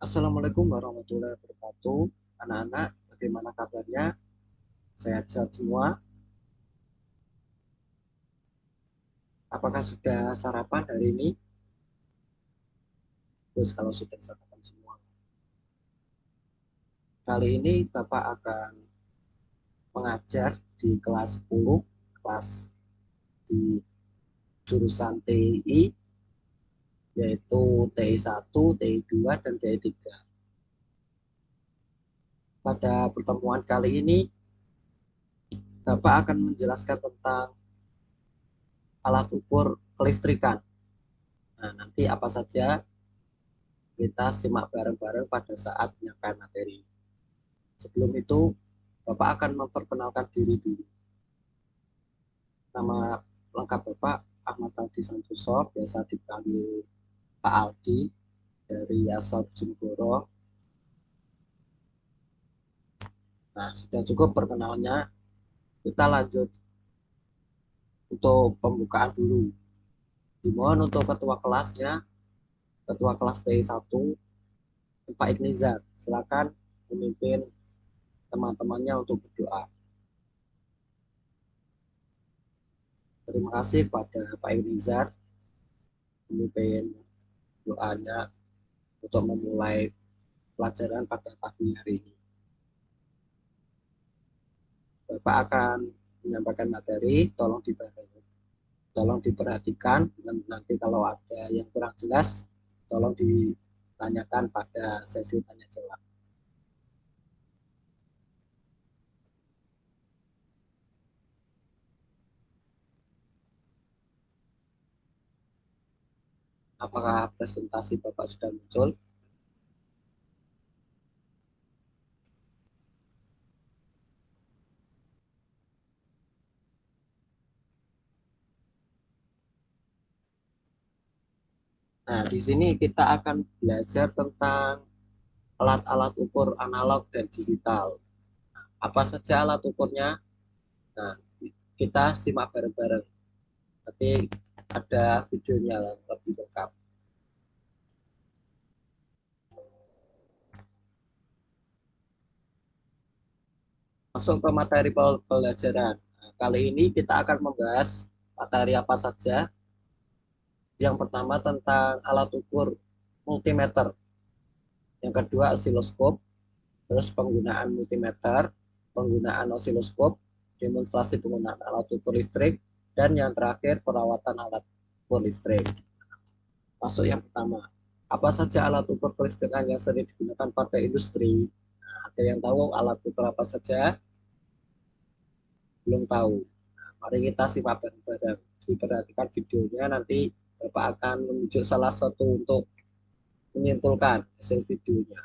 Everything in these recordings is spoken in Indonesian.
Assalamualaikum warahmatullahi wabarakatuh. Anak-anak, bagaimana kabarnya? Sehat-sehat semua? Apakah sudah sarapan hari ini? Terus kalau sudah sarapan semua. Kali ini Bapak akan mengajar di kelas 10, kelas di jurusan TI, yaitu TI 1, TI 2, dan TI 3. Pada pertemuan kali ini, Bapak akan menjelaskan tentang alat ukur kelistrikan. Nah, nanti apa saja kita simak bareng-bareng pada saat menyampaikan materi. Sebelum itu, Bapak akan memperkenalkan diri dulu. Nama lengkap Bapak Ahmad Aldi Santoso, biasa dipanggil Pak Aldi, dari asal Bojonegoro. Nah, sudah cukup perkenalannya. Kita lanjut untuk pembukaan dulu. Dimohon untuk ketua kelasnya, ketua kelas TI 1, Pak Ignizar. Silakan memimpin teman-temannya untuk berdoa. Terima kasih pada Pak Ignizar memimpin doanya untuk memulai pelajaran pada pagi hari ini. Bapak akan menyampaikan materi, tolong diperhatikan, dan nanti kalau ada yang kurang jelas, tolong ditanyakan pada sesi tanya jawab. Apakah presentasi Bapak sudah muncul? Nah, di sini kita akan belajar tentang alat-alat ukur analog dan digital. Apa saja alat ukurnya? Nah, kita simak bareng-bareng. Nanti ada videonya lebih lengkap. Masuk ke materi pelajaran. Nah, kali ini kita akan membahas materi apa saja. Yang pertama tentang alat ukur multimeter. Yang kedua osiloskop, terus penggunaan multimeter, penggunaan osiloskop, demonstrasi penggunaan alat ukur listrik, dan yang terakhir perawatan alat ukur listrik. Masuk yang pertama. Apa saja alat ukur kelistrikan yang sering digunakan pada industri? Nah, ada yang tahu alat ukur apa saja? Belum tahu. Nah, mari kita simak bareng-bareng. Diperhatikan videonya, nanti Bapak akan menunjuk salah satu untuk menyimpulkan hasil videonya.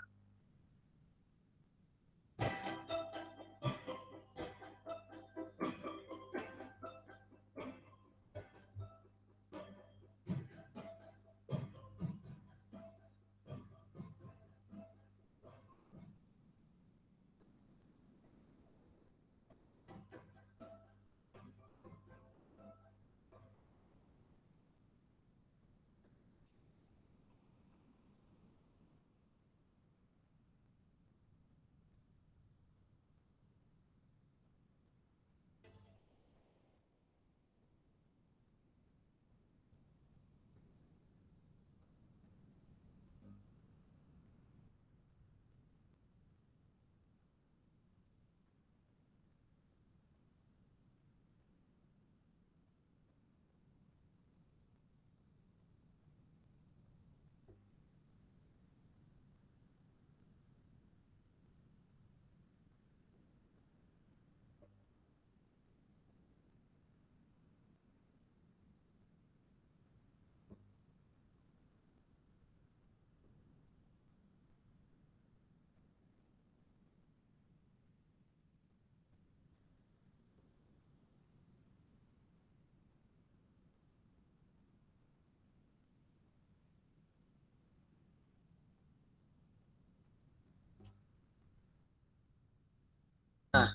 Nah,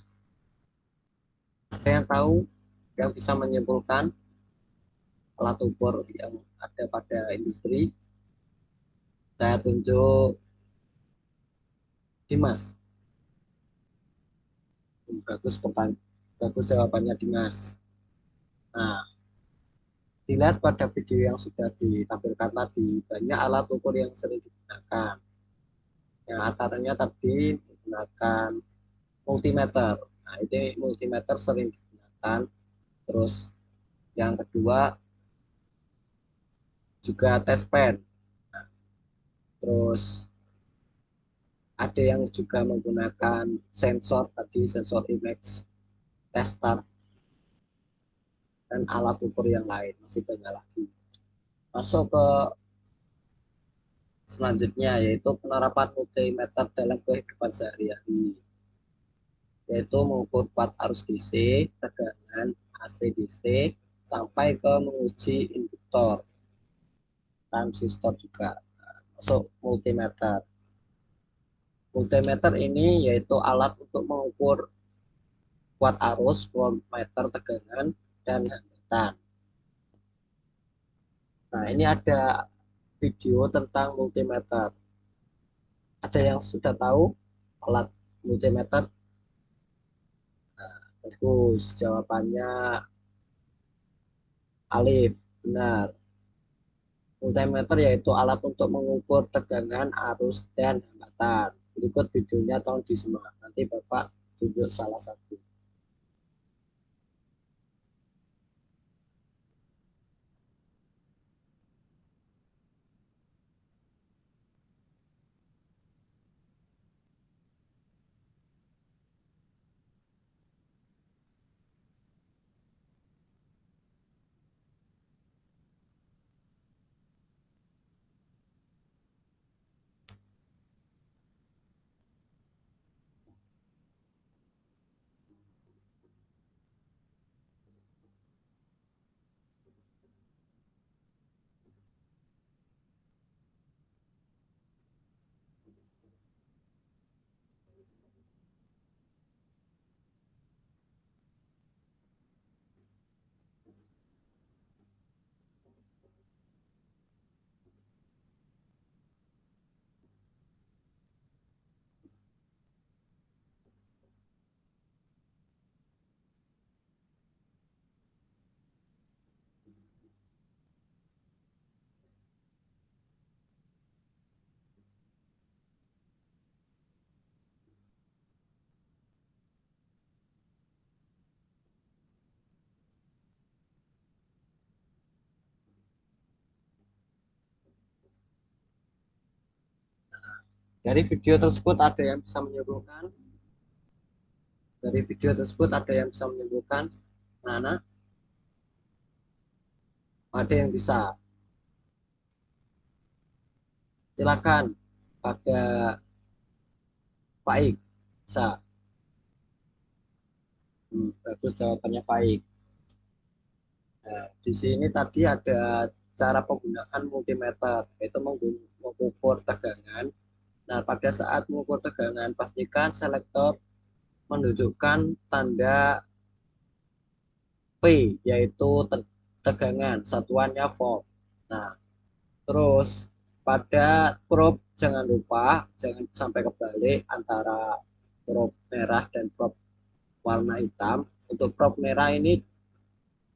ada yang tahu, yang bisa menyimpulkan alat ukur yang ada pada industri? Saya tunjuk Dimas. Bagus bagus jawabannya Dimas. Nah, dilihat pada video yang sudah ditampilkan tadi, banyak alat ukur yang sering digunakan. Yang antaranya tadi menggunakan multimeter. Nah, ini multimeter sering digunakan. Terus yang kedua juga test pen. Nah, terus ada yang juga menggunakan sensor tadi, sensor image tester, dan alat ukur yang lain. Masih banyak lagi. Masuk ke selanjutnya, yaitu penerapan multimeter dalam kehidupan sehari-hari, yaitu mengukur kuat arus DC, tegangan AC DC, sampai ke menguji induktor, transistor juga. Masuk multimeter. Multimeter ini yaitu alat untuk mengukur kuat arus, voltmeter, tegangan, dan hambatan. Nah, ini ada video tentang multimeter. Ada yang sudah tahu alat multimeter? Nah, bagus, jawabannya Alif, benar. Multimeter yaitu alat untuk mengukur tegangan, arus, dan hambatan. Berikut videonya, tolong disimak. Nanti Bapak tunjuk salah satu. Dari video tersebut ada yang bisa menyimpulkan? Dari video tersebut ada yang bisa menyimpulkan? Nana, ada yang bisa? Silakan pada baik. Bisa. Bagus, jawabannya baik. Nah, di sini tadi ada cara penggunaan multimeter, yaitu mengukur tegangan. Nah, pada saat mengukur tegangan, pastikan selektor menunjukkan tanda P, yaitu tegangan, satuannya volt. Nah, terus pada probe jangan lupa, jangan sampai kebalik antara probe merah dan probe warna hitam. Untuk probe merah ini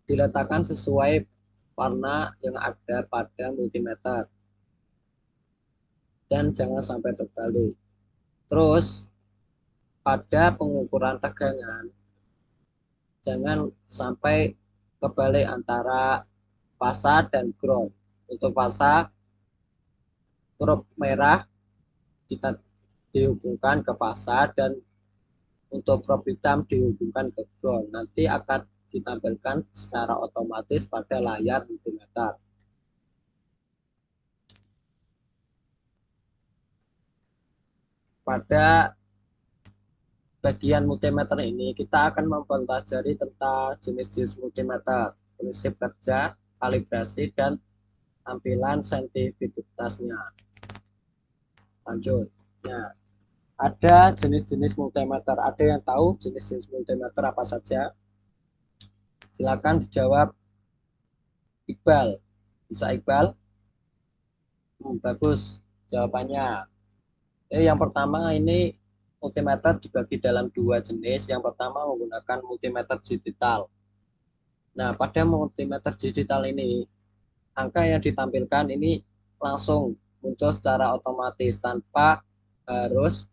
diletakkan sesuai warna yang ada pada multimeter dan jangan sampai terbalik. Terus pada pengukuran tegangan jangan sampai kebalik antara fasa dan ground. Untuk fasa, probe merah kita dihubungkan ke fasa, dan untuk probe hitam dihubungkan ke ground. Nanti akan ditampilkan secara otomatis pada layar multimeter. Pada bagian multimeter ini kita akan mempelajari tentang jenis-jenis multimeter, prinsip kerja, kalibrasi, dan tampilan sensitivitasnya. Lanjut. Nah, ada jenis-jenis multimeter. Ada yang tahu jenis-jenis multimeter apa saja? Silakan dijawab Iqbal. Bisa Iqbal? Bagus jawabannya. Yang pertama ini multimeter dibagi dalam dua jenis. Yang pertama menggunakan multimeter digital. Nah, pada multimeter digital ini, angka yang ditampilkan ini langsung muncul secara otomatis tanpa harus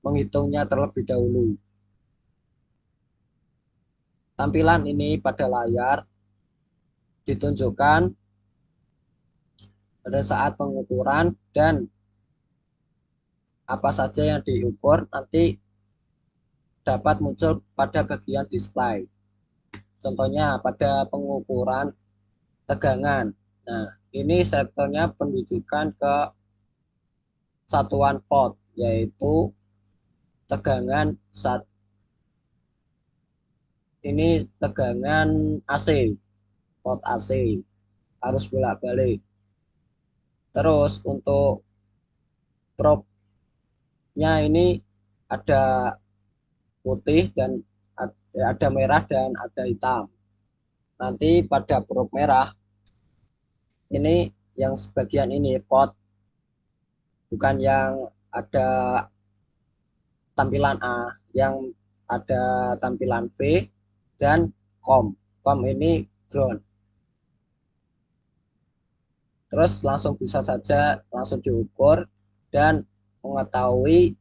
menghitungnya terlebih dahulu. Tampilan ini pada layar ditunjukkan pada saat pengukuran dan apa saja yang diukur nanti dapat muncul pada bagian display. Contohnya pada pengukuran tegangan. Nah, ini sektornya penunjukan ke satuan volt, yaitu tegangan ini tegangan AC, volt AC, harus bolak-balik. Terus untuk probe-nya ini ada putih dan ada merah dan ada hitam. Nanti pada probe merah ini yang sebagian ini volt, bukan yang ada tampilan A, yang ada tampilan V dan COM. COM ini ground. Terus langsung bisa saja langsung diukur dan mengetahui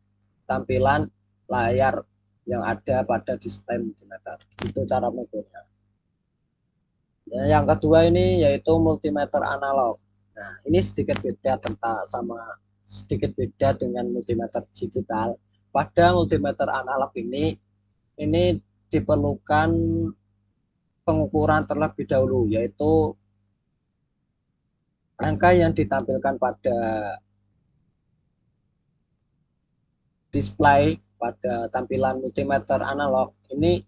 tampilan layar yang ada pada display multimeter. Itu cara mengukurnya. Yang kedua ini yaitu multimeter analog. Nah, ini sedikit beda dengan multimeter digital. Pada multimeter analog ini diperlukan pengukuran terlebih dahulu, yaitu angka yang ditampilkan pada display pada tampilan multimeter analog ini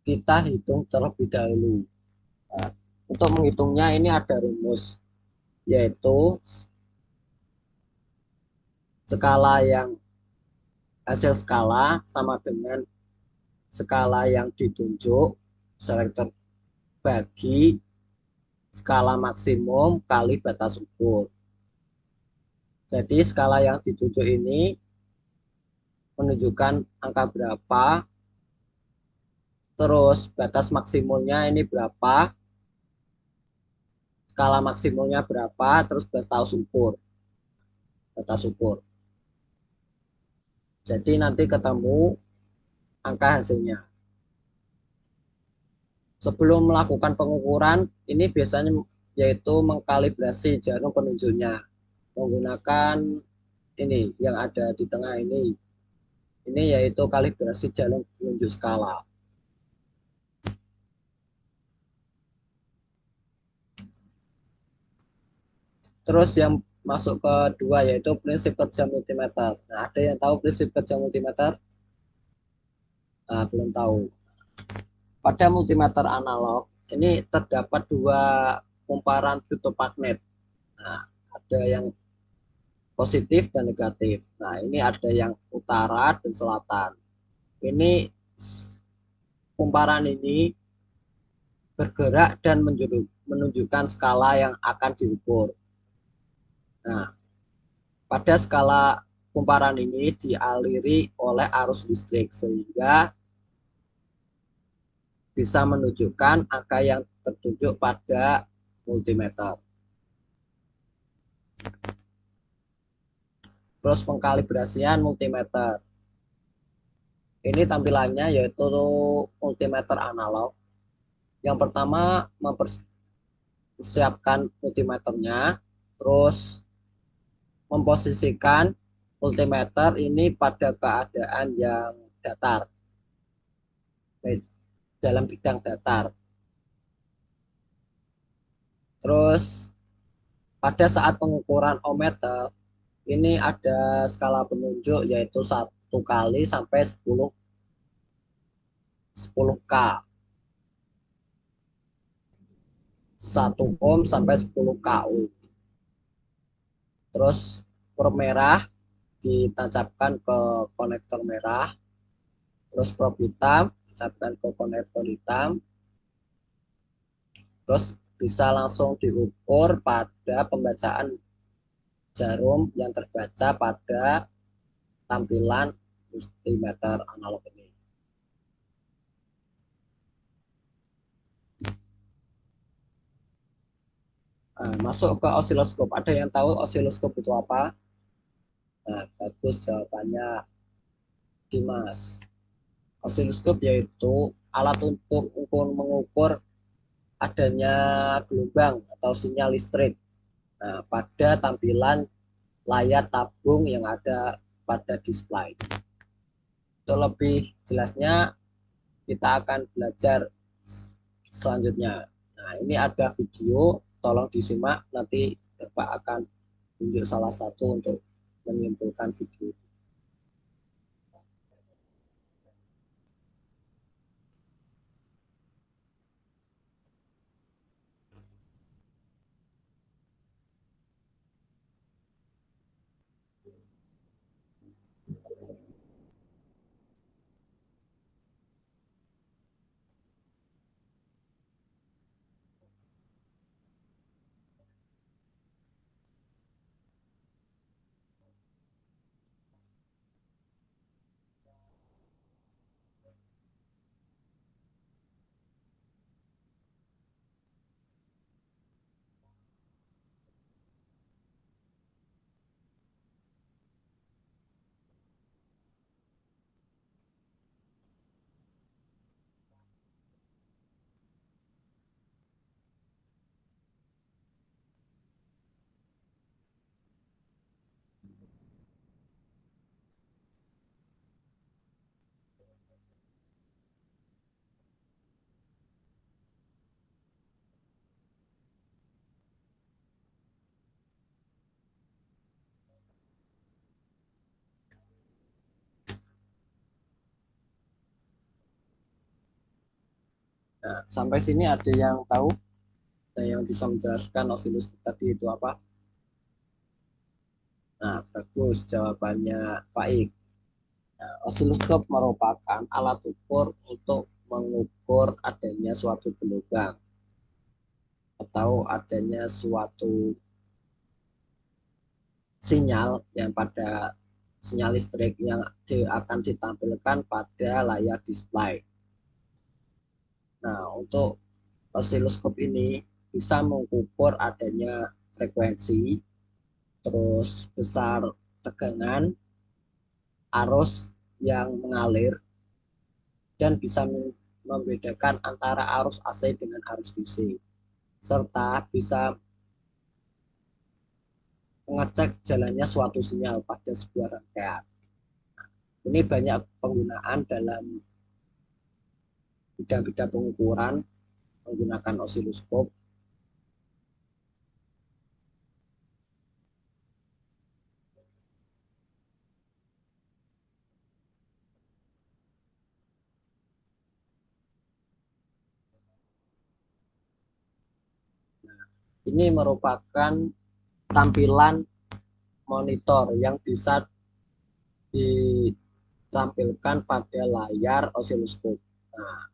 kita hitung terlebih dahulu. Nah, untuk menghitungnya ini ada rumus, yaitu skala yang hasil skala sama dengan skala yang ditunjuk selektor bagi skala maksimum kali batas ukur. Jadi skala yang ditunjuk ini menunjukkan angka berapa, terus batas maksimumnya ini berapa, skala maksimumnya berapa, terus batas ukur. Jadi nanti ketemu angka hasilnya. Sebelum melakukan pengukuran, ini biasanya yaitu mengkalibrasi jarum penunjuknya menggunakan ini yang ada di tengah ini. Ini yaitu kalibrasi jarum penunjuk skala. Terus yang masuk ke dua yaitu prinsip kerja multimeter. Nah, ada yang tahu prinsip kerja multimeter? Nah, belum tahu. Pada multimeter analog ini terdapat dua kumparan tutup magnet. Nah, ada yang positif dan negatif. Nah, ini ada yang utara dan selatan. Ini kumparan ini bergerak dan menunjukkan skala yang akan diukur. Nah, pada skala kumparan ini dialiri oleh arus listrik sehingga bisa menunjukkan angka yang tertunjuk pada multimeter. Terus pengkalibrasian multimeter. Ini tampilannya yaitu multimeter analog. Yang pertama mempersiapkan multimeternya, terus memposisikan multimeter ini pada keadaan yang datar, dalam bidang datar. Terus pada saat pengukuran ohmmeter ini ada skala penunjuk yaitu 1 kali sampai 10K. 1 ohm sampai 10 KU. Terus probe merah ditancapkan ke konektor merah. Terus probe hitam ditancapkan ke konektor hitam. Terus bisa langsung diukur pada pembacaan jarum yang terbaca pada tampilan multimeter analog ini. Masuk ke osiloskop. Ada yang tahu osiloskop itu apa? Nah, bagus jawabannya Dimas. Osiloskop yaitu alat untuk mengukur adanya gelombang atau sinyal listrik. Nah, pada tampilan layar tabung yang ada pada display. Untuk lebih jelasnya, kita akan belajar selanjutnya. Nah, ini ada video, tolong disimak, nanti Bapak akan tunjuk salah satu untuk menyimpulkan video. Nah, sampai sini ada yang tahu? Ada yang bisa menjelaskan osiloskop tadi itu apa? Nah, bagus jawabannya baik. Nah, osiloskop merupakan alat ukur untuk mengukur adanya suatu gelombang atau adanya suatu sinyal yang pada sinyal listrik yang akan ditampilkan pada layar display. Nah, untuk osiloskop ini bisa mengukur adanya frekuensi, terus besar tegangan, arus yang mengalir, dan bisa membedakan antara arus AC dengan arus DC, serta bisa mengecek jalannya suatu sinyal pada sebuah rangkaian. Ini banyak penggunaan dalam bidang-bidang pengukuran menggunakan osiloskop. Ini merupakan tampilan monitor yang bisa ditampilkan pada layar osiloskop. Nah,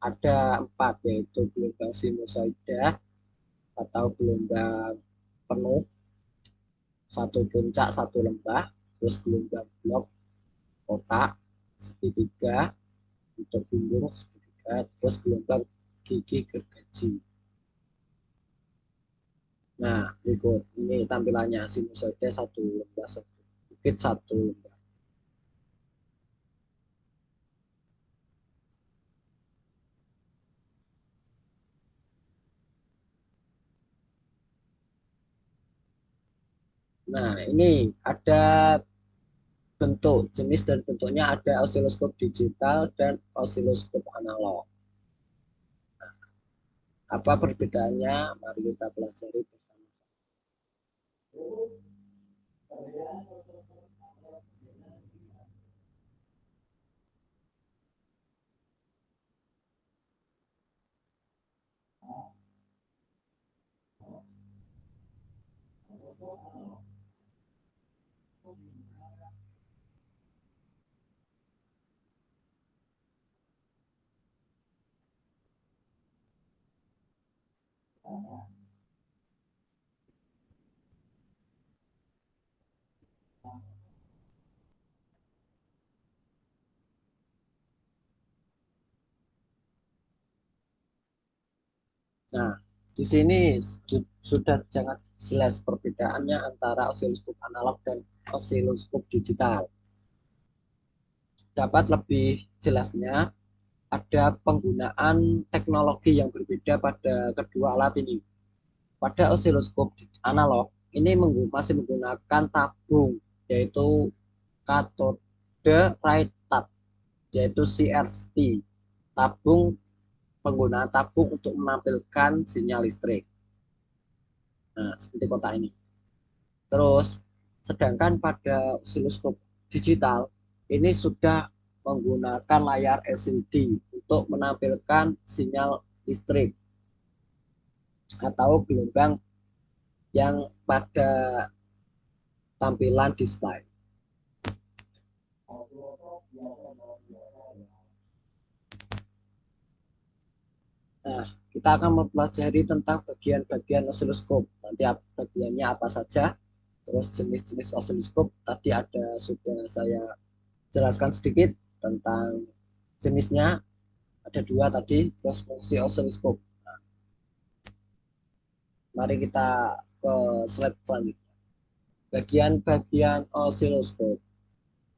ada 4, yaitu gelombang sinusoida atau gelombang penuh, satu puncak, satu lembah, terus gelombang blok, kotak, segitiga, untuk bingung, segitiga, terus gelombang gigi gergaji. Nah, berikut ini tampilannya sinusoida satu lembah, satu bukit, satu lembah. Nah, ini ada bentuk, jenis dan bentuknya, ada osiloskop digital dan osiloskop analog. Apa perbedaannya? Mari kita pelajari bersama. Nah, di sini sudah sangat jelas perbedaannya antara osiloskop analog dan osiloskop digital. Dapat lebih jelasnya, ada penggunaan teknologi yang berbeda pada kedua alat ini. Pada osiloskop analog ini masih menggunakan tabung, yaitu cathode ray tube, yaitu CRT. Tabung Penggunaan tabung untuk menampilkan sinyal listrik. Nah, seperti kotak ini. Terus, sedangkan pada osiloskop digital ini sudah menggunakan layar LCD untuk menampilkan sinyal listrik atau gelombang yang pada tampilan display. Nah, kita akan mempelajari tentang bagian-bagian osiloskop. Nanti bagiannya apa saja, terus jenis-jenis osiloskop tadi sudah saya jelaskan sedikit tentang jenisnya, ada dua tadi, terus fungsi osiloskop. Nah, mari kita ke slide selanjutnya. Bagian-bagian osiloskop.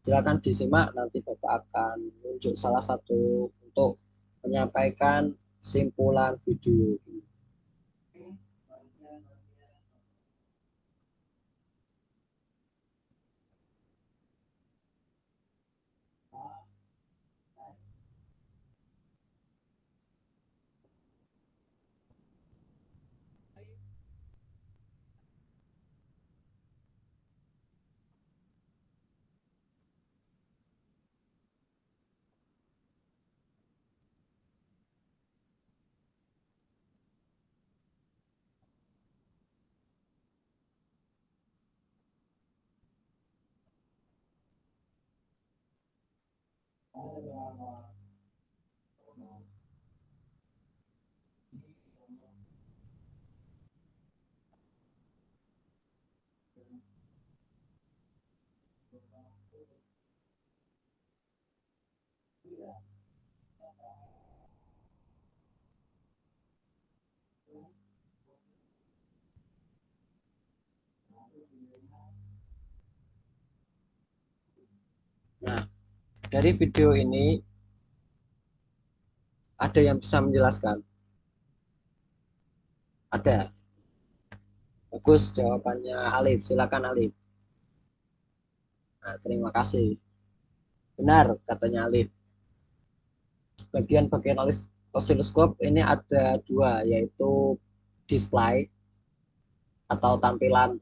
Silakan disimak, nanti Bapak akan menunjuk salah satu untuk menyampaikan simpulan video ini. Nah, dari video ini ada yang bisa menjelaskan? Ada. Bagus jawabannya Alif. Silakan Alif. Nah, terima kasih. Benar katanya Alif. Bagian-bagian osiloskop ini ada dua, yaitu display atau tampilan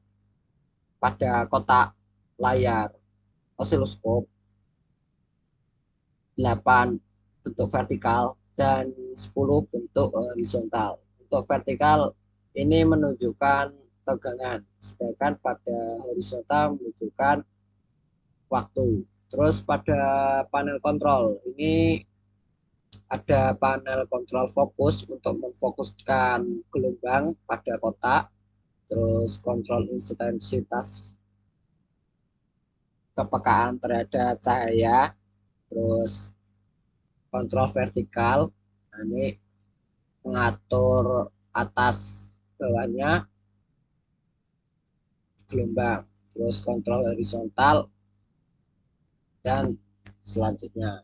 pada kotak layar osiloskop, 8 bentuk vertikal dan 10 bentuk horizontal. Untuk vertikal ini menunjukkan tegangan, sedangkan pada horizontal menunjukkan waktu. Terus pada panel kontrol ini ada panel kontrol fokus untuk memfokuskan gelombang pada kotak, terus kontrol intensitas kepekaan terhadap cahaya, terus kontrol vertikal. Nah, ini mengatur atas bawahnya gelombang, terus kontrol horizontal dan selanjutnya.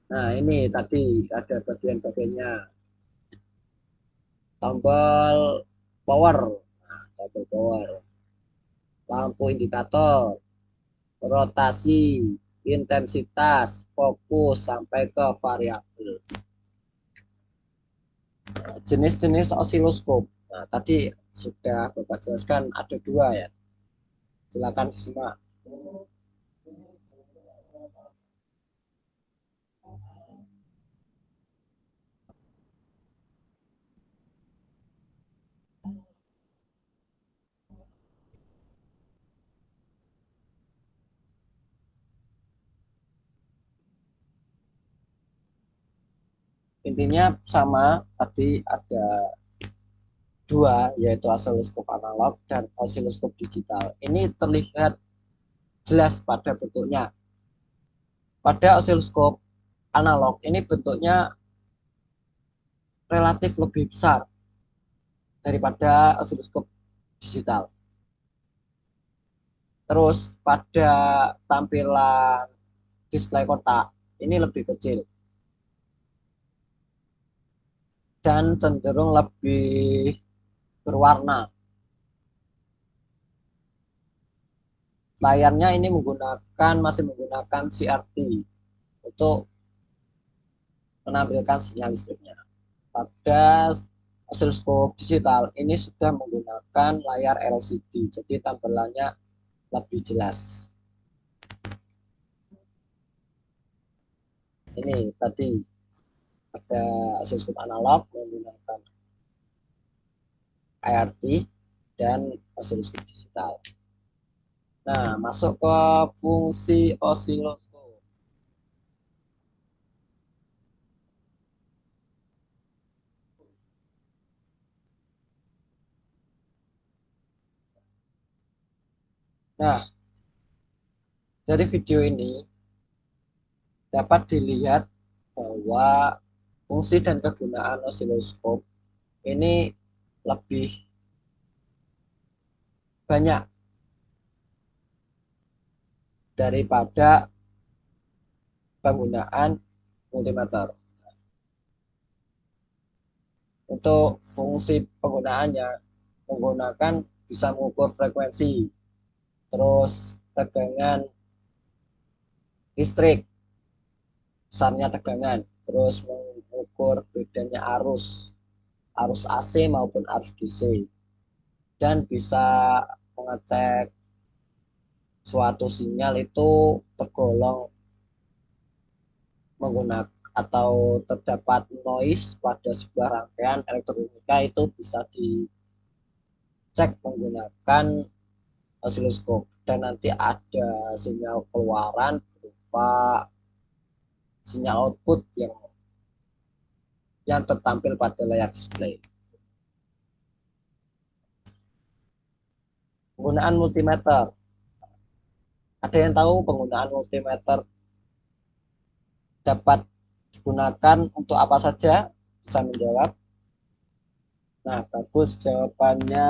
Nah, ini tadi ada bagian-bagiannya. Tombol power, nah, tombol power, lampu indikator, rotasi, intensitas, fokus sampai ke variabel. Jenis-jenis osiloskop. Nah, tadi sudah Bapak jelaskan ada dua ya. Silakan disimak. Intinya sama, tadi ada dua, yaitu osiloskop analog dan osiloskop digital. Ini terlihat jelas pada bentuknya. Pada osiloskop analog ini bentuknya relatif lebih besar daripada osiloskop digital. Terus pada tampilan display kotak ini lebih kecil dan cenderung lebih berwarna. Layarnya ini masih menggunakan CRT untuk menampilkan sinyal listriknya. Pada osiloskop digital ini sudah menggunakan layar LCD, jadi tampilannya lebih jelas. Ini tadi ada osiloskop analog menggunakan IRT dan osiloskop digital. Nah, masuk ke fungsi osiloskop. Nah, dari video ini dapat dilihat bahwa fungsi dan kegunaan osiloskop ini lebih banyak daripada penggunaan multimeter. Untuk fungsi penggunaannya menggunakan bisa mengukur frekuensi, terus tegangan listrik, besarnya tegangan, terus mengukur bedanya arus AC maupun arus DC, dan bisa mengecek suatu sinyal itu tergolong menggunakan atau terdapat noise pada sebuah rangkaian elektronika, itu bisa dicek menggunakan osiloskop, dan nanti ada sinyal keluaran berupa sinyal output yang tertampil pada layar display. Penggunaan multimeter. Ada yang tahu penggunaan multimeter dapat digunakan untuk apa saja? Bisa menjawab? Nah, bagus jawabannya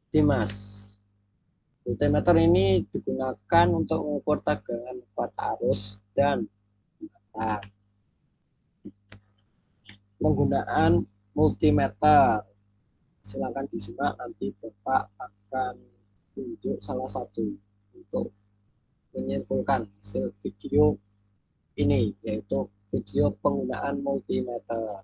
Dimas. Multimeter ini digunakan untuk mengukur tegangan kuat arus dan nah, penggunaan multimeter. Silakan disimak, nanti Bapak akan tunjuk salah satu untuk menyimpulkan hasil video ini, yaitu video penggunaan multimeter.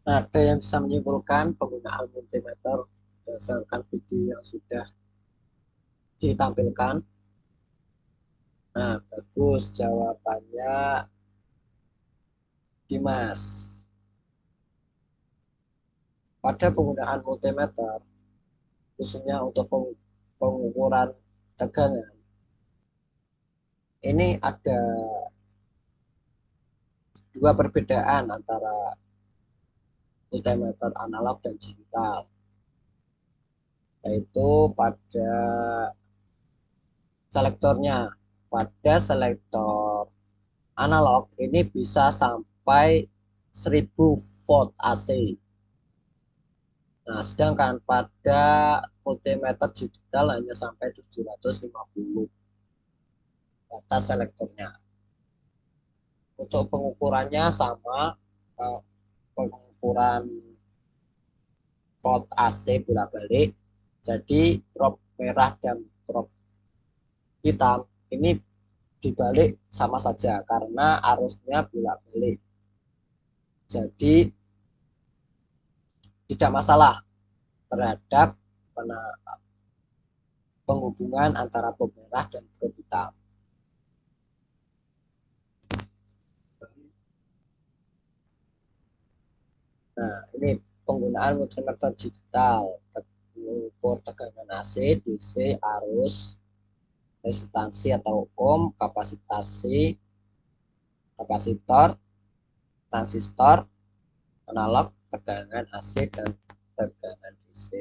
Nah, ada yang bisa menyimpulkan penggunaan multimeter berdasarkan video yang sudah ditampilkan? Nah, bagus jawabannya Dimas. Pada penggunaan multimeter, khususnya untuk pengukuran tegangan, ini ada dua perbedaan antara multimeter analog dan digital, yaitu pada selektornya. Pada selektor analog ini bisa sampai 1000 volt AC. Nah, sedangkan pada multimeter digital hanya sampai 750 batas selektornya. Untuk pengukurannya sama, pengukuran volt AC bolak-balik. Jadi prob merah dan prob hitam ini dibalik sama saja karena arusnya bolak-balik. Jadi tidak masalah terhadap penghubungan antara prob merah dan prob hitam. Nah, ini penggunaan multimeter digital, mengukur tegangan AC, DC, arus, resistansi atau ohm, kapasitor, transistor, analog, tegangan AC dan tegangan DC.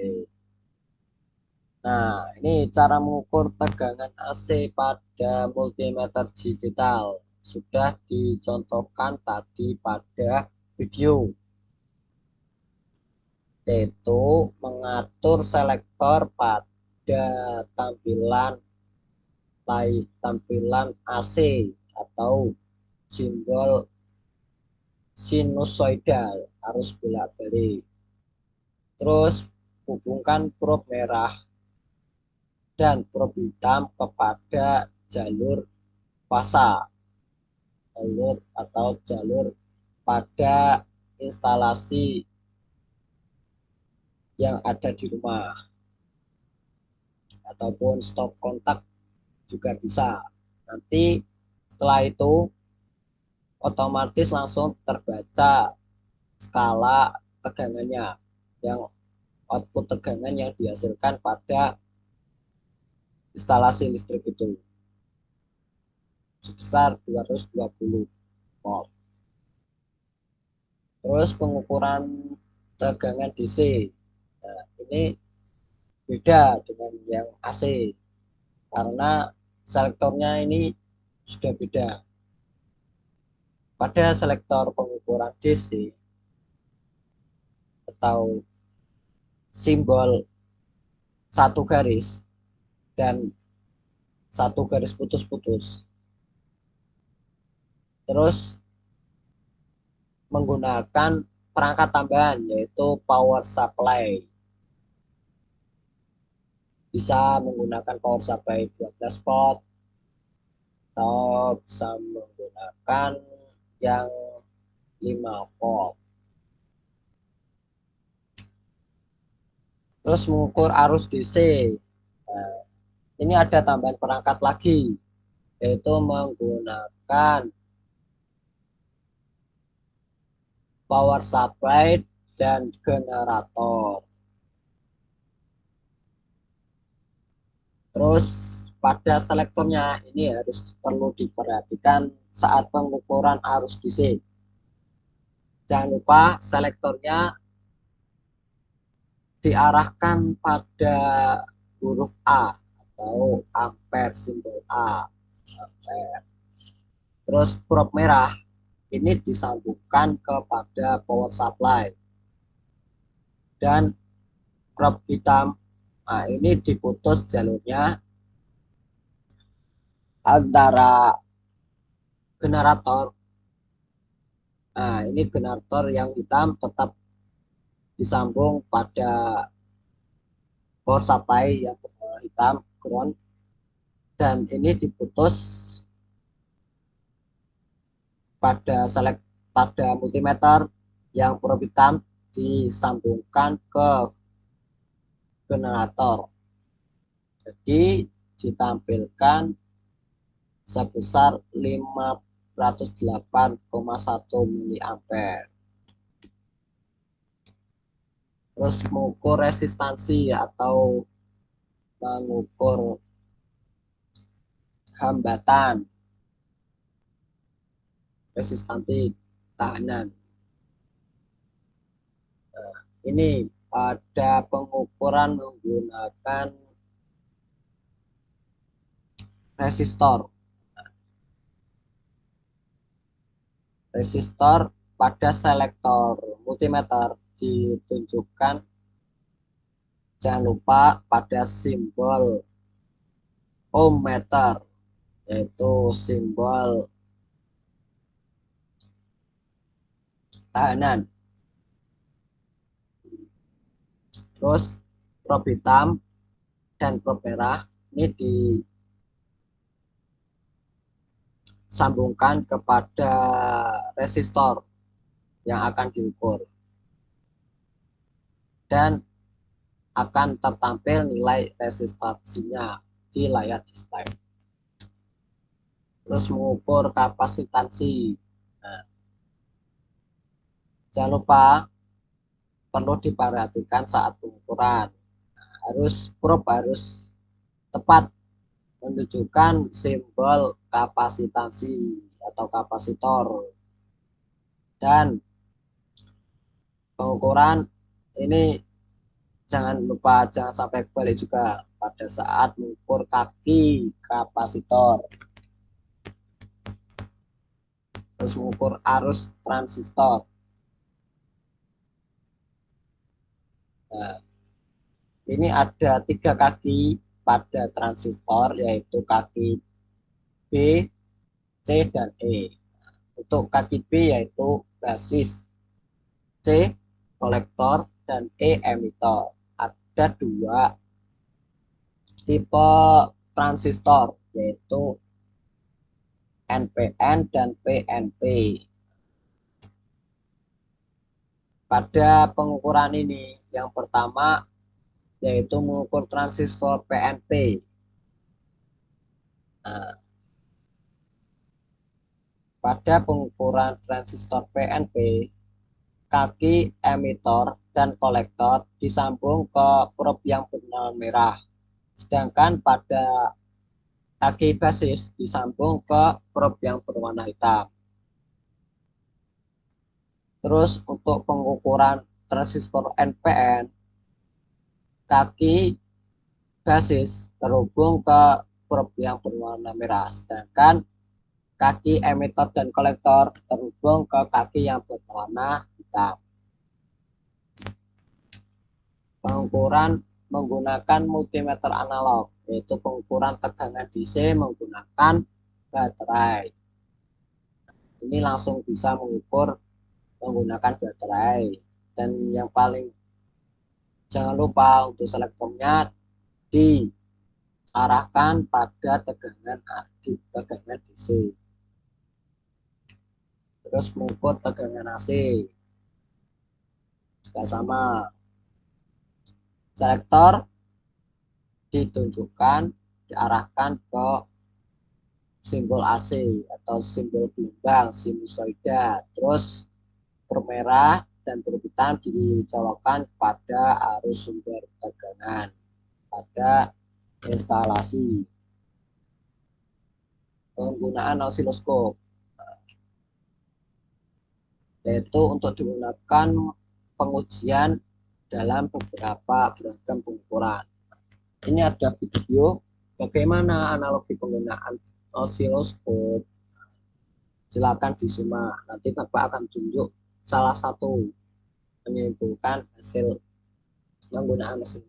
Nah, ini cara mengukur tegangan AC pada multimeter digital sudah dicontohkan tadi pada video, yaitu mengatur selektor pada tampilan AC atau simbol sinusoidal arus bolak-balik. Terus hubungkan prob merah dan prob hitam kepada jalur fasa, jalur pada instalasi yang ada di rumah, ataupun stop kontak juga bisa. Nanti setelah itu otomatis langsung terbaca skala tegangannya, yang output tegangan yang dihasilkan pada instalasi listrik itu sebesar 220 volt. Terus pengukuran tegangan DC. Nah, ini beda dengan yang AC karena selektornya ini sudah beda. Pada selektor pengukuran DC atau simbol satu garis dan satu garis putus-putus, terus menggunakan perangkat tambahan yaitu power supply. Bisa menggunakan power supply 12 volt atau bisa menggunakan yang 5 volt. Terus mengukur arus DC. Nah, ini ada tambahan perangkat lagi, yaitu menggunakan power supply dan generator. Terus pada selektornya ini harus perlu diperhatikan saat pengukuran arus DC. Jangan lupa selektornya diarahkan pada huruf A atau ampere, simbol A, ampere. Terus prob merah ini disambungkan kepada power supply, dan prob hitam, nah ini diputus jalurnya antara generator. Nah, ini generator yang hitam tetap disambung pada power supply yang hitam, ground, dan ini diputus pada multimeter yang prob hitam disambungkan ke generator. Jadi ditampilkan sebesar 508,1 mA. terus mengukur resistansi atau mengukur hambatan, resistansi tahanan. Ini pada pengukuran menggunakan resistor. Resistor pada selektor multimeter ditunjukkan, jangan lupa, pada simbol ohm meter, yaitu simbol tahanan. Terus prob hitam dan prob merah ini disambungkan kepada resistor yang akan diukur dan akan tertampil nilai resistansinya di layar display. Terus mengukur kapasitansi. Nah, jangan lupa perlu diperhatikan saat pengukuran. Prob harus tepat menunjukkan simbol kapasitansi atau kapasitor, dan pengukuran ini jangan sampai kebalik juga pada saat mengukur kaki kapasitor. Terus mengukur arus transistor. Nah, ini ada 3 kaki pada transistor, yaitu kaki B, C, dan E. Untuk kaki B yaitu basis, C kolektor, dan E emitor. Ada 2 tipe transistor, yaitu NPN dan PNP. Pada pengukuran ini, yang pertama yaitu mengukur transistor PNP. Nah, pada pengukuran transistor PNP, kaki emitor dan kolektor disambung ke prob yang berwarna merah, sedangkan pada kaki basis disambung ke prob yang berwarna hitam. Terus untuk pengukuran transistor NPN, kaki basis terhubung ke prob yang berwarna merah, sedangkan kaki emitor dan kolektor terhubung ke kaki yang berwarna hitam. Pengukuran menggunakan multimeter analog, yaitu pengukuran tegangan DC menggunakan baterai. Ini langsung bisa mengukur menggunakan baterai. Dan yang paling jangan lupa untuk selektornya diarahkan pada tegangan DC. Terus mengukur tegangan AC juga sama. Selektor ditunjukkan, diarahkan ke simbol AC atau simbol gelombang sinusoida. Terus bermerah dan berhitam dijawabkan pada arus sumber tegangan pada instalasi. Penggunaan osiloskop, yaitu untuk digunakan pengujian dalam beberapa beragam pengukuran. Ini ada video bagaimana analogi penggunaan osiloskop. Silakan disimak. Nanti Bapak akan tunjuk salah satu menyimpulkan hasil penggunaan mesin.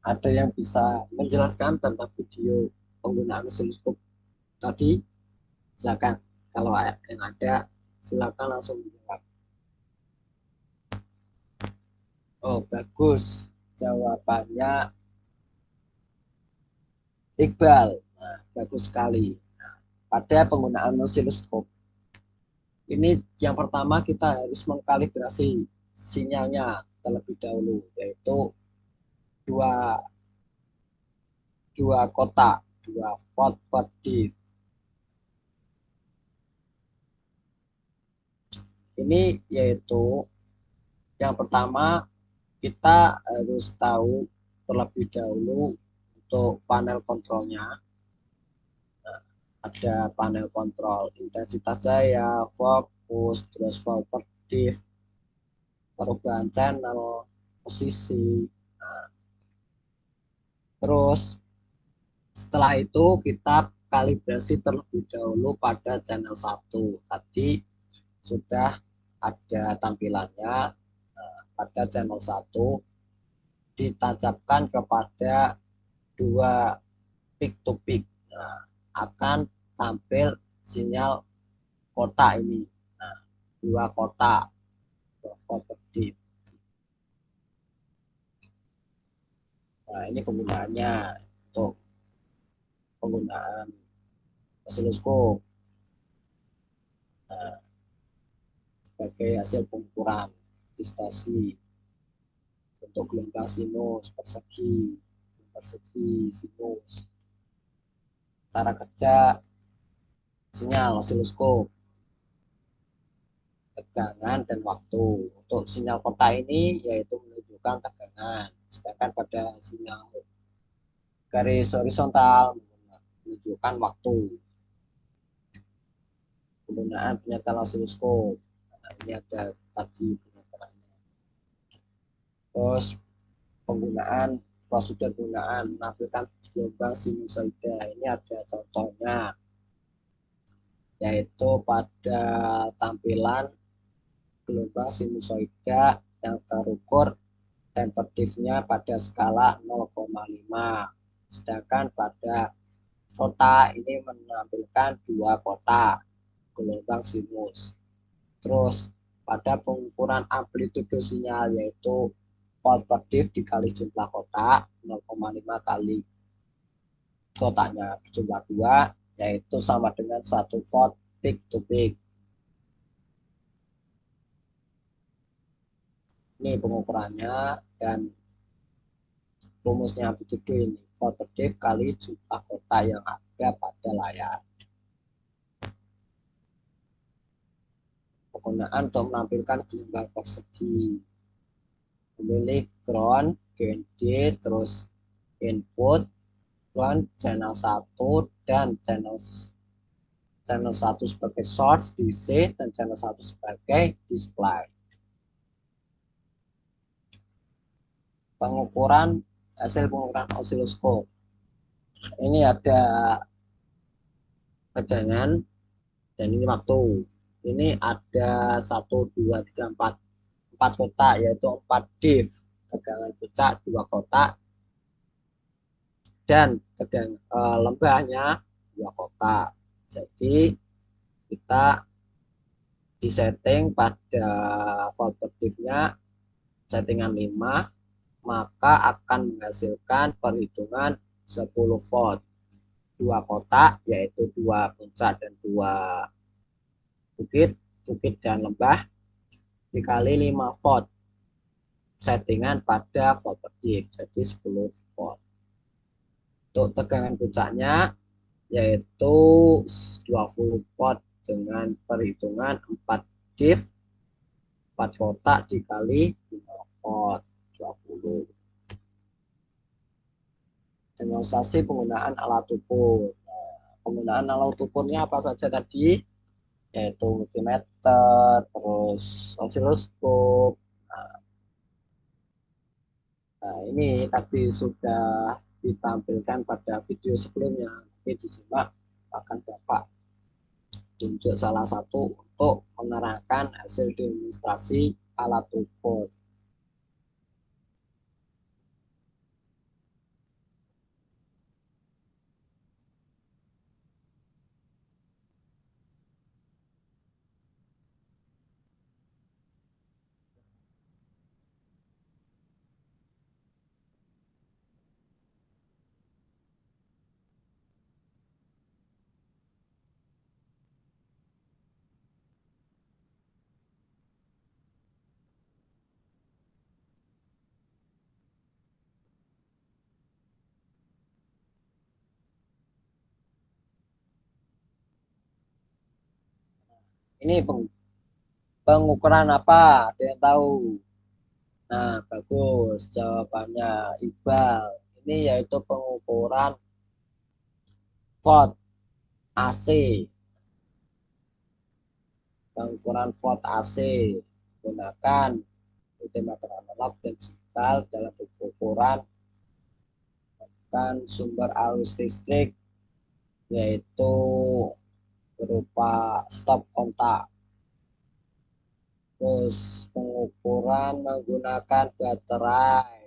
Ada yang bisa menjelaskan tentang video penggunaan osiloskop tadi? Silakan. Kalau yang ada, silakan langsung menjawab. Oh, bagus. Jawabannya Iqbal. Nah, bagus sekali. Nah, pada penggunaan osiloskop, ini yang pertama kita harus mengkalibrasi sinyalnya terlebih dahulu, yaitu dua dua kotak, dua volt per div. Ini yaitu yang pertama kita harus tahu terlebih dahulu untuk panel kontrolnya. Nah, ada panel kontrol intensitas daya, fokus, terus volt per div, perubahan channel, posisi. Nah, terus setelah itu kita kalibrasi terlebih dahulu pada channel 1. Tadi sudah ada tampilannya. Pada channel 1 ditancapkan kepada dua peak to peak. Nah, akan tampil sinyal kotak ini. Nah, dua kotak property. Nah, ini penggunaannya untuk penggunaan osiloskop. Nah, sebagai hasil pengukuran distorsi untuk gelombang sinus persegi sinus. Cara kerja sinyal osiloskop, tegangan dan waktu. Untuk sinyal kotak ini yaitu menunjukkan tegangan, sedangkan pada sinyal garis horizontal menunjukkan waktu. Penggunaan penyetel osiloskop. Nah, ini ada tadi penyetelannya. Terus penggunaan prosedur penggunaan menampilkan gelombang sinusoida. Ini ada contohnya, yaitu pada tampilan gelombang sinusoida yang terukur temperatifnya pada skala 0,5. Sedangkan pada kotak ini menampilkan dua kotak gelombang sinus. Terus pada pengukuran amplitudo sinyal yaitu volt per div dikali jumlah kotak 0,5 kali kotaknya berjumlah 2, yaitu sama dengan 1 volt peak to peak. Ini pengukurannya dan rumusnya amplitudo ini volt per div kali jumlah kotak yang ada pada layar. Penggunaan untuk menampilkan gelombang persegi, memilih ground, gain D, terus input, ground, channel 1 dan channel 1 sebagai source DC dan channel 1 sebagai display. Hasil pengukuran osiloskop. Ini ada tegangan dan ini waktu. Ini ada 1, 2, 3, 4 kotak, yaitu 4 div. Tegangan puncak 2 kotak dan tegangan lembahnya 2 kotak. Jadi kita disetting pada volt per div-nya settingan 5, maka akan menghasilkan perhitungan 10 volt. 2 kotak yaitu 2 puncak dan 2 bukit dan lembah dikali 5 volt settingan pada volt per div, jadi 10 volt. Untuk tegangan puncaknya yaitu 20 volt dengan perhitungan 4 div 4 kotak dikali 5 volt 20. Demonstrasi penggunaan alat ukur. Penggunaan alat ukurnya apa saja tadi? Yaitu multimeter, terus osiloskop. Nah, ini tadi sudah ditampilkan pada video sebelumnya. Nanti disimak, akan dapat tunjuk salah satu untuk menerangkan hasil demonstrasi alat ukur. Ini pengukuran apa? Ada yang tahu? Nah, bagus jawabannya Iqbal. Ini yaitu pengukuran volt AC. Pengukuran volt AC menggunakan multimeter analog dan digital dalam pengukuran kan sumber arus listrik yaitu berupa stop kontak. Terus pengukuran menggunakan baterai.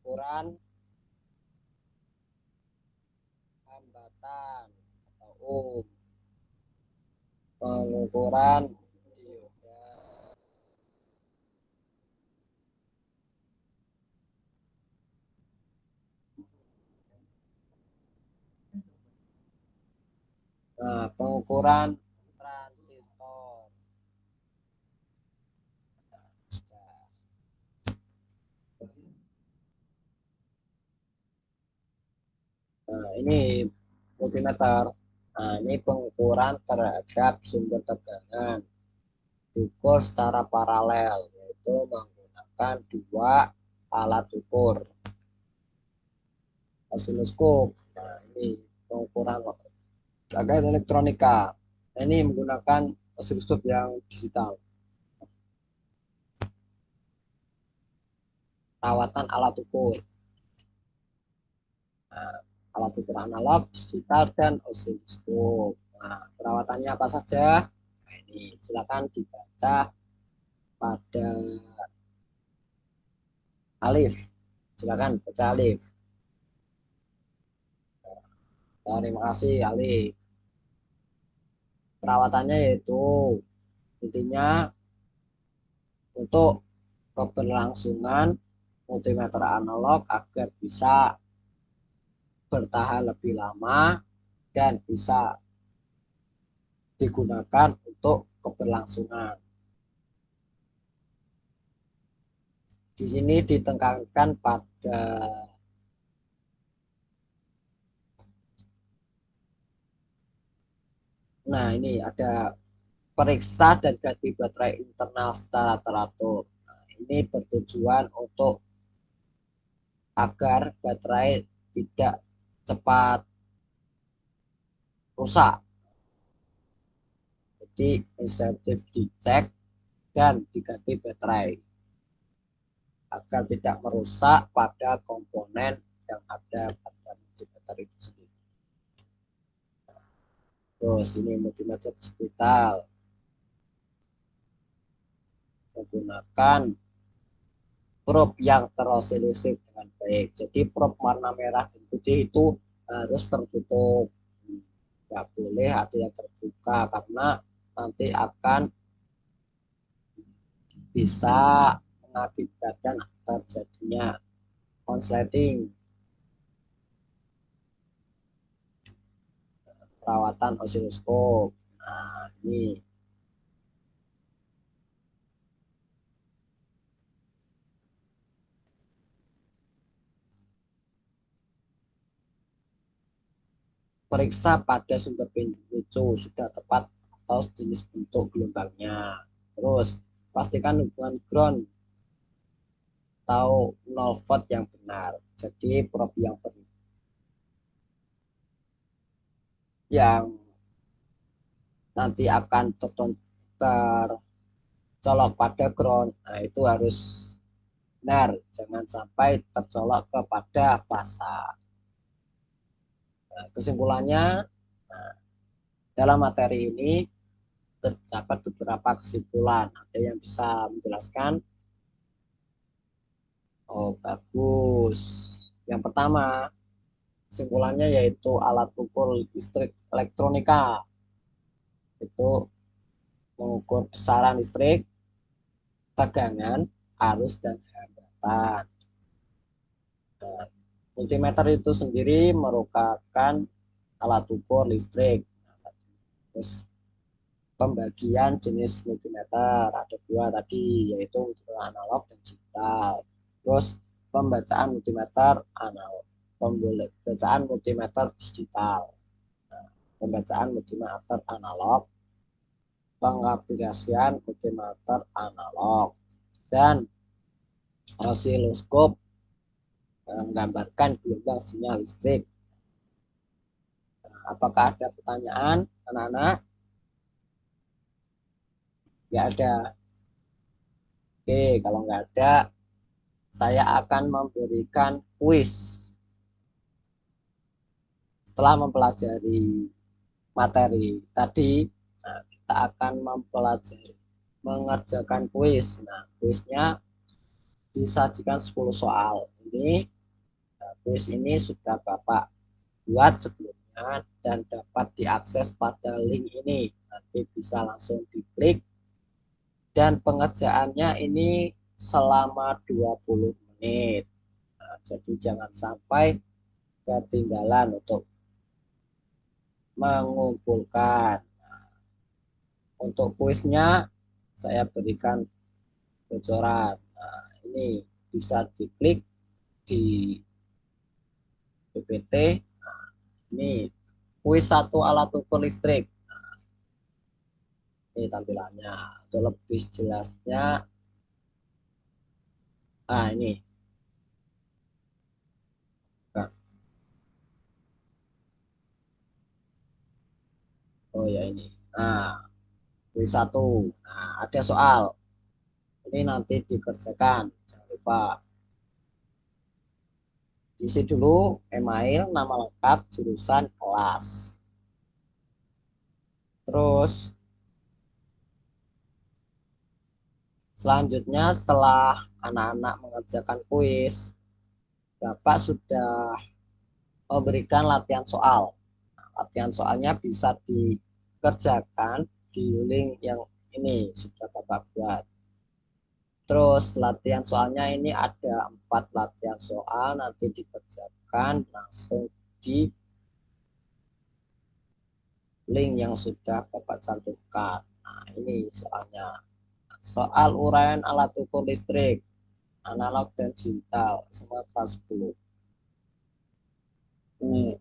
Ukuran hambatan atau pengukuran dioda. Nah, pengukuran transistor. Nah, ini multimeter. Nah, ini pengukuran terhadap sumber tegangan diukur secara paralel, yaitu menggunakan dua alat ukur. Osiloskop. Nah, ini pengukuran terkait elektronika. Nah, ini menggunakan osiloskop yang digital. Perawatan alat ukur. Nah, alat ukur analog, digital, dan osiloskop. Nah, perawatannya apa saja? Nah, ini silakan dibaca pada alif. Silakan baca alif. Terima kasih alif. Perawatannya yaitu intinya untuk keberlangsungan multimeter analog agar bisa bertahan lebih lama dan bisa digunakan untuk keberlangsungan. Di sini ditekankan pada ini ada periksa dan ganti baterai internal secara teratur. Nah, ini bertujuan untuk agar baterai tidak cepat rusak. Jadi insentif dicek dan diganti baterai agar tidak merusak pada komponen yang ada pada multimeter itu sendiri. Terus ini multimeter digital menggunakan probe yang terosilusif dengan baik. Jadi probe warna merah dan putih itu harus tertutup. Nggak boleh ada yang terbuka karena nanti akan bisa mengakibatkan terjadinya konsleting. Perawatan osiloskop. Nah, ini periksa pada sumber pemicu sudah tepat atau jenis bentuk gelombangnya. Terus pastikan hubungan ground atau 0 volt yang benar. Jadi probe yang nanti akan tercolok pada ground, nah itu harus benar, jangan sampai tercolok kepada fasa. Nah, kesimpulannya, nah, dalam materi ini terdapat beberapa kesimpulan. Ada yang bisa menjelaskan? Oh, bagus. Yang pertama, kesimpulannya yaitu alat ukur listrik elektronika itu mengukur besaran listrik, tegangan, arus, dan hambatan. Dan multimeter itu sendiri merupakan alat ukur listrik. Terus pembagian jenis multimeter ada dua tadi, yaitu analog dan digital. Terus pembacaan multimeter analog, pembacaan multimeter digital, pembacaan multimeter analog, pengaplikasian multimeter analog, dan osiloskop menggambarkan gelombang sinyal listrik. Apakah ada pertanyaan, anak-anak? Nggak ada. Oke, kalau nggak ada, saya akan memberikan kuis. Setelah mempelajari materi tadi, nah, kita akan mempelajari mengerjakan kuis. Nah, kuisnya disajikan 10 soal. Kuis ini sudah Bapak buat sebelumnya dan dapat diakses pada link ini. Nanti bisa langsung diklik, dan pengerjaannya ini selama 20 menit. Nah, jadi jangan sampai ketinggalan untuk mengumpulkan. Untuk kuisnya saya berikan bocoran. Nah, ini bisa diklik di PPT. Nah, ini kuis 1 alat ukur listrik. Nah, ini tampilannya. Untuk lebih jelasnya, nah ini. Nah, oh ya ini. Nah, kuis 1. Nah, ada soal. Ini nanti dikerjakan. Jangan lupa isi dulu email, nama lengkap, jurusan, kelas. Terus selanjutnya setelah anak-anak mengerjakan kuis, Bapak sudah memberikan latihan soal. Nah, latihan soalnya bisa dikerjakan di link yang ini sudah Bapak buat. Terus latihan soalnya ini ada 4 latihan soal, nanti dikerjakan langsung di link yang sudah Bapak cantumkan. Nah, ini soalnya. Soal uraian alat ukur listrik, analog dan digital, semua kelas 10. Ini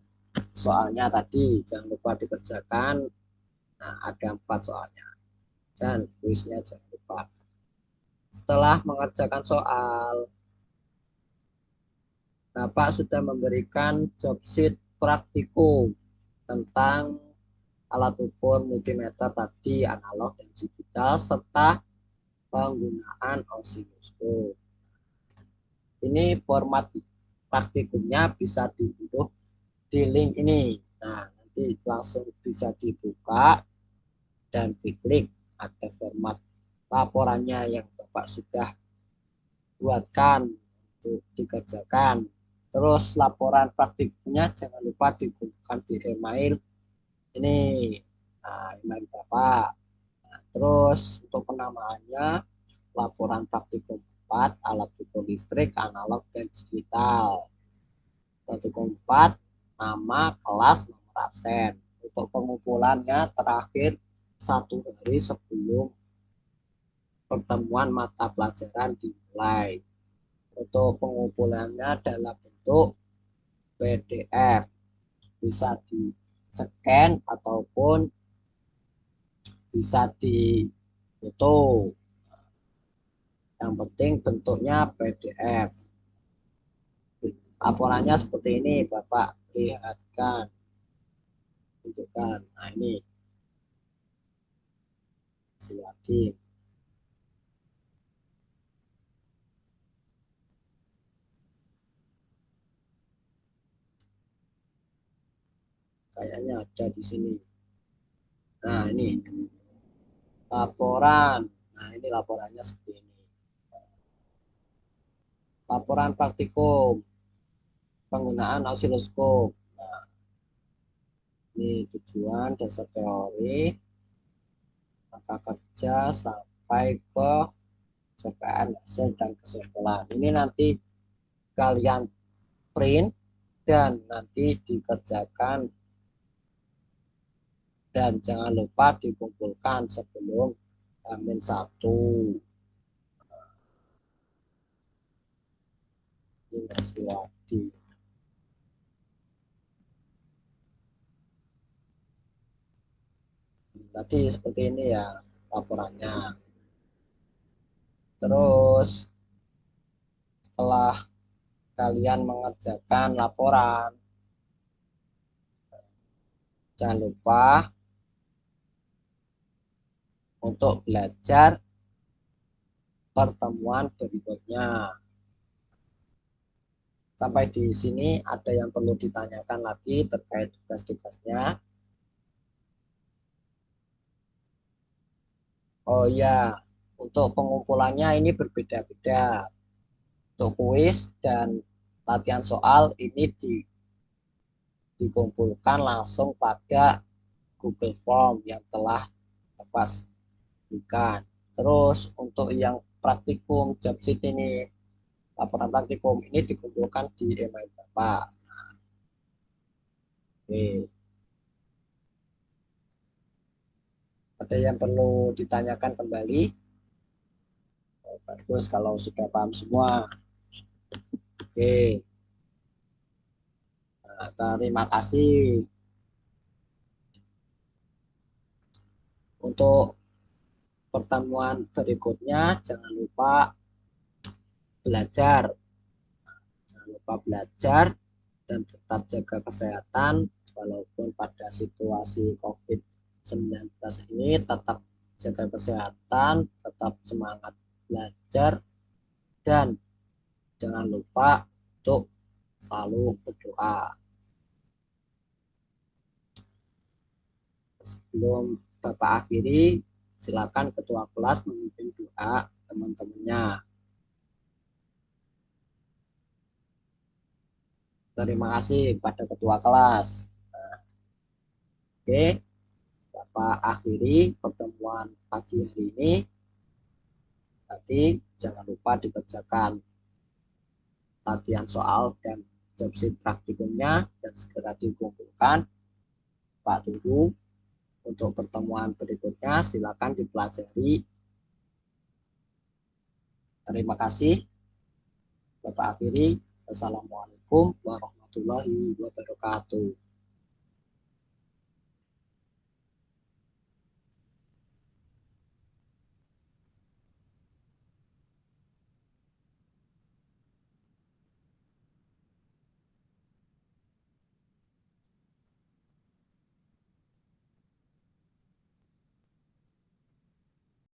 soalnya tadi, jangan lupa dikerjakan. Nah, ada 4 soalnya. Dan kuisnya jangan lupa. Setelah mengerjakan soal, Bapak sudah memberikan job sheet praktikum tentang alat ukur multimeter tadi, analog dan digital, serta penggunaan osiloskop. Ini format praktikumnya bisa diunduh di link ini. Nah, nanti langsung bisa dibuka dan diklik, ada format laporannya yang Bapak sudah buatkan untuk dikerjakan. Terus laporan praktikumnya jangan lupa dikumpulkan di email ini, nah, email Bapak. Nah, terus untuk penamaannya, laporan praktikum 4 alat ukur listrik analog dan digital. Praktikum 4 nama, kelas, nomor absen. Untuk pengumpulannya terakhir 1 hari sebelum pertemuan mata pelajaran dimulai. Untuk pengumpulannya dalam bentuk PDF, bisa di scan ataupun bisa di foto. Yang penting bentuknya PDF. Laporannya seperti ini, Bapak lihatkan, tunjukkan. Nah, ini lagi. Kayaknya ada di sini. Nah, ini laporan. Nah, ini laporannya seperti ini. Laporan praktikum penggunaan osiloskop. Nah, ini tujuan, dasar teori, maka kerja sampai ke capaian hasil dan kesimpulan. Ini nanti kalian print dan nanti dikerjakan, dan jangan lupa dikumpulkan sebelum Amin 1. Suwadi. Tadi seperti ini ya laporannya. Terus setelah kalian mengerjakan laporan, jangan lupa untuk belajar pertemuan berikutnya. Sampai di sini ada yang perlu ditanyakan lagi terkait tugas-tugasnya. Oh ya, untuk pengumpulannya ini berbeda-beda. Untuk kuis dan latihan soal ini dikumpulkan langsung pada Google Form yang telah Bapak berikan. Terus untuk yang praktikum job sheet ini, laporan praktikum ini dikumpulkan di email Bapak. Oke. Ada yang perlu ditanyakan kembali? Oh, bagus kalau sudah paham semua. Oke. Nah, terima kasih. Untuk pertemuan berikutnya, jangan lupa belajar. Jangan lupa belajar dan tetap jaga kesehatan walaupun pada situasi COVID-19 ini tetap jaga kesehatan, tetap semangat belajar dan jangan lupa untuk selalu berdoa. Sebelum Bapak akhiri, silakan ketua kelas memimpin doa teman-temannya. Terima kasih pada ketua kelas. Oke, Bapak akhiri pertemuan pagi hari ini. Tadi jangan lupa dikerjakan latihan soal dan job sheet praktikumnya dan segera dikumpulkan. Pak tunggu untuk pertemuan berikutnya. Silakan dipelajari. Terima kasih. Bapak akhiri. Assalamualaikum warahmatullahi wabarakatuh.